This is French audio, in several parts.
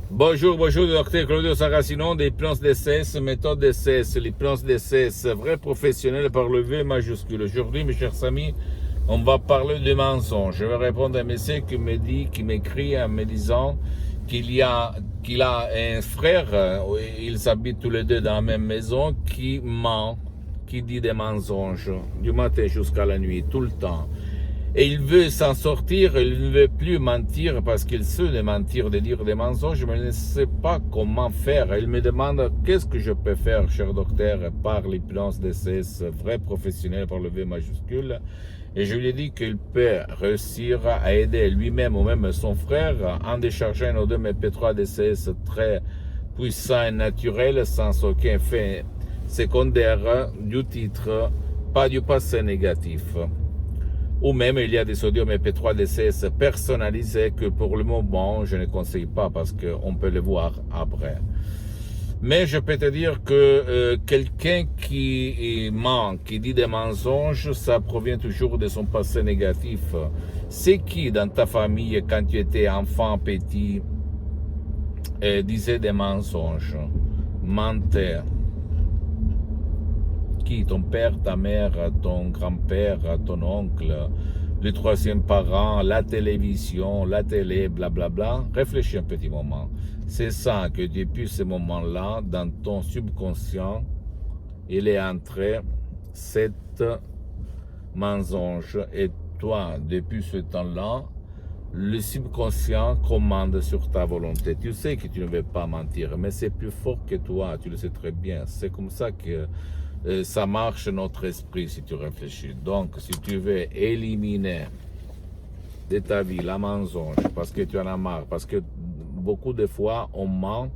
Bonjour, bonjour, docteur Claudio Saracino d'Hypnose DCS, méthode DCS, l'hypnose DCS, vrai professionnel par le V majuscule. Aujourd'hui, mes chers amis, on va parler de mensonges. Je vais répondre à un monsieur qui m'écrit en me disant qu'il a un frère, ils habitent tous les deux dans la même maison, qui ment, qui dit des mensonges, du matin jusqu'à la nuit, tout le temps. Et il veut s'en sortir, il ne veut plus mentir parce qu'il sait de mentir, de dire des mensonges, mais il ne sait pas comment faire. Il me demande qu'est-ce que je peux faire, cher docteur, par l'hypnose DCS, vrai professionnel par le V majuscule. Et je lui ai dit qu'il peut réussir à aider lui-même ou même son frère en déchargeant nos deux MP3 DCS très puissants et naturels sans aucun effet secondaire du titre, pas du passé négatif. Ou même il y a des sodium MP3 DCS personnalisés que pour le moment je ne conseille pas parce qu'on peut les voir après. Mais je peux te dire que quelqu'un qui ment, qui dit des mensonges, ça provient toujours de son passé négatif. C'est qui dans ta famille, quand tu étais enfant petit, disait des mensonges, mentait? Qui? Ton père, ta mère, ton grand-père, ton oncle, le troisième parent, la télévision, la télé, blablabla. Réfléchis un petit moment. C'est ça que depuis ce moment-là, dans ton subconscient, il est entré cette mensonge. Et toi, depuis ce temps-là, le subconscient commande sur ta volonté. Tu sais que tu ne veux pas mentir, mais c'est plus fort que toi, tu le sais très bien. C'est comme ça que ça marche notre esprit si tu réfléchis. Donc, si tu veux éliminer de ta vie la mensonge parce que tu en as marre, parce que beaucoup de fois on ment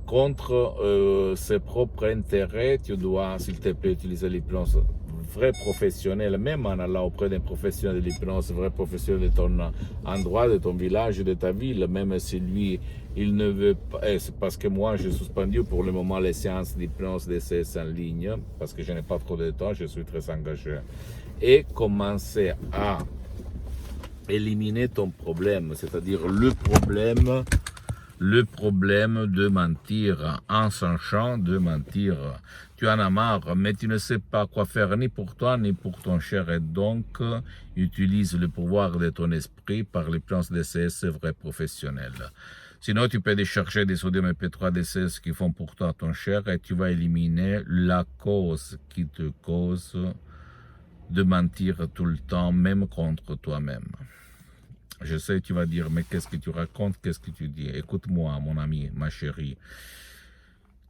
contre ses propres intérêts, tu dois, s'il te plaît, utiliser l'hypnose vrai professionnel, même en allant auprès d'un professionnel de l'hypnose, vrai professionnel de ton endroit, de ton village, de ta ville, même si lui, il ne veut pas, c'est parce que moi, j'ai suspendu pour le moment les séances d'hypnose DCS en ligne, parce que je n'ai pas trop de temps, je suis très engagé, et commencer à éliminer ton problème, c'est-à-dire le problème de mentir, en sachant de mentir. Tu en as marre, mais tu ne sais pas quoi faire ni pour toi ni pour ton cher. Et donc, utilise le pouvoir de ton esprit par les plans DCS vrais professionnels. Sinon, tu peux décharger des sodium MP3 DCS qui font pour toi ton cher et tu vas éliminer la cause qui te cause de mentir tout le temps, même contre toi-même. Je sais, tu vas dire, mais qu'est-ce que tu racontes, qu'est-ce que tu dis? Écoute-moi, mon ami, ma chérie.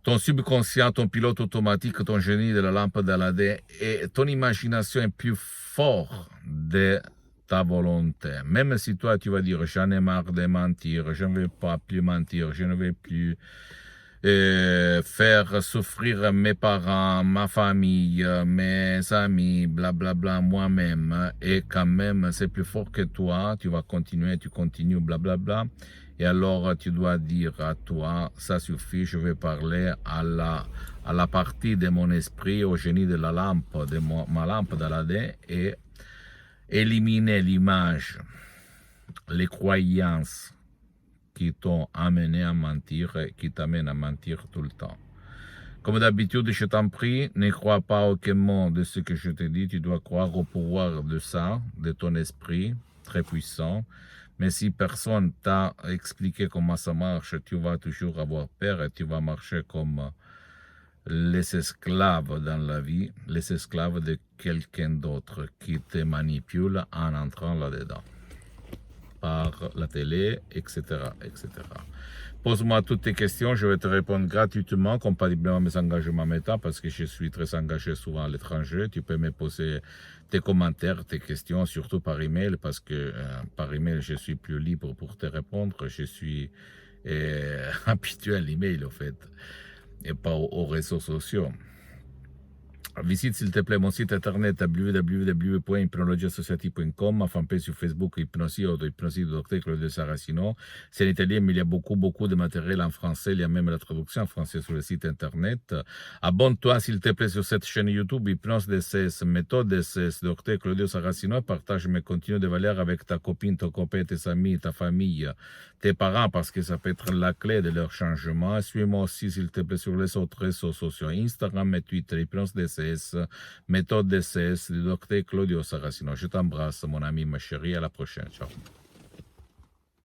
Ton subconscient, ton pilote automatique, ton génie de la lampe d'Aladin et ton imagination est plus fort de ta volonté. Même si toi, tu vas dire, j'en ai marre de mentir, je ne vais pas plus mentir, je ne vais plus faire souffrir mes parents, ma famille, mes amis, blablabla, moi-même, et quand même c'est plus fort que toi, tu vas continuer, tu continues, blablabla, et alors tu dois dire à toi, ça suffit, je vais parler à la partie de mon esprit, au génie de la lampe, de ma lampe d'Aladin, et éliminer l'image, les croyances, qui t'ont amené à mentir et qui t'amènent à mentir tout le temps. Comme d'habitude, je t'en prie, ne crois pas aucun mot de ce que je te dis. Tu dois croire au pouvoir de ça, de ton esprit, très puissant. Mais si personne t'a expliqué comment ça marche, tu vas toujours avoir peur et tu vas marcher comme les esclaves dans la vie, les esclaves de quelqu'un d'autre qui te manipule en entrant là-dedans. Par la télé, etc., etc. Pose-moi toutes tes questions, je vais te répondre gratuitement, compatiblement à mes engagements méta, parce que je suis très engagé souvent à l'étranger. Tu peux me poser tes commentaires, tes questions, surtout par email, parce que par email, je suis plus libre pour te répondre. Je suis habitué à l'email, en fait, et pas aux réseaux sociaux. Visite s'il te plaît mon site internet www.hypnologiassociative.com, ma fanpage sur Facebook Hypnosie Auto, Hypnosie du docteur Claudio Saracino. C'est en italien, mais il y a beaucoup de matériel en français. Il y a même la traduction en français sur le site internet. Abonne-toi s'il te plaît sur cette chaîne YouTube Hypnose DCS, méthode DCS, docteur Claudio Saracino, et partage mes contenus de valeur avec ta copine, ton copain, tes amis, ta famille, tes parents, parce que ça peut être la clé de leur changement. Suis-moi aussi s'il te plaît sur les autres réseaux sociaux, Instagram et Twitter, Hypnose DCS, méthode DCS du docteur Claudio Saracino. Je t'embrasse, mon ami, ma chérie. À la prochaine. Ciao.